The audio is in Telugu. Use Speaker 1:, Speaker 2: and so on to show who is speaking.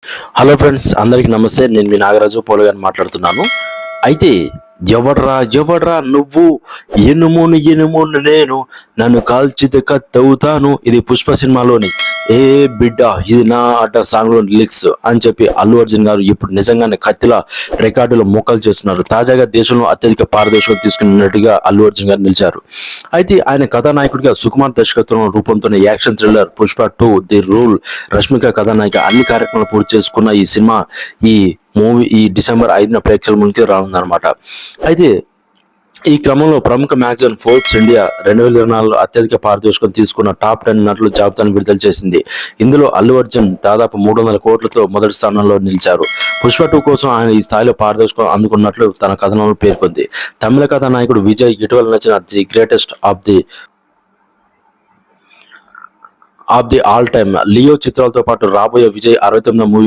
Speaker 1: హలో ఫ్రెండ్స్, అందరికీ నమస్తే. నేను మీ నాగరాజు పోలగాని మాట్లాడుతున్నాను. అయితే ఎవడ్రా నువ్వు, ఎనుమును నేను, నన్ను కాల్చితే కత్తవుతాను. ఇది పుష్ప సినిమాలోని ఏ బిడ్డ ఇది నా ఆట సాంగ్ లో లిరిక్స్ అని చెప్పి అల్లు అర్జున్ గారు ఇప్పుడు నిజంగానే కత్తిలా రికార్డులు మోకాలు చేస్తున్నారు. తాజాగా దేశంలో అత్యధిక పారదర్శకత తీసుకున్నట్టుగా అల్లు అర్జున్ గారు నిలిచారు. అయితే ఆయన కథానాయకుడిగా సుకుమార్ దర్శకత్వంలో రూపొందుతున్న action thriller Pushpa 2 the rule Rashmika కథానాయిక అన్ని కార్యక్రమాలు పూర్తి చేసుకున్న ఈ సినిమా ఈ డిసెంబర్ 5న ప్రేక్షకుల ముందుకి రానుందన్నమాట. అయితే ఈ క్రమంలో ప్రముఖ మ్యాగజైన్ ఫోర్బ్స్ ఇండియా 2024లో అత్యధిక పారితోషికం తీసుకున్న టాప్ 10 నటుల జాబితాను విడుదల చేసింది. ఇందులో అల్లు అర్జున్ దాదాపు 300 కోట్లతో మొదటి స్థానంలో నిలిచారు. పుష్ప 2 కోసం ఆయన ఈ స్థాయిలో పారితోషికం అందుకున్నట్లు తన కథనంలో పేర్కొంది. తమిళ కథానాయకుడు విజయ్ ఇటీవల నచ్చిన the greatest of the all time Leo చిత్రాలతో పాటు రాబోయే విజయ్ 69వ మూవీ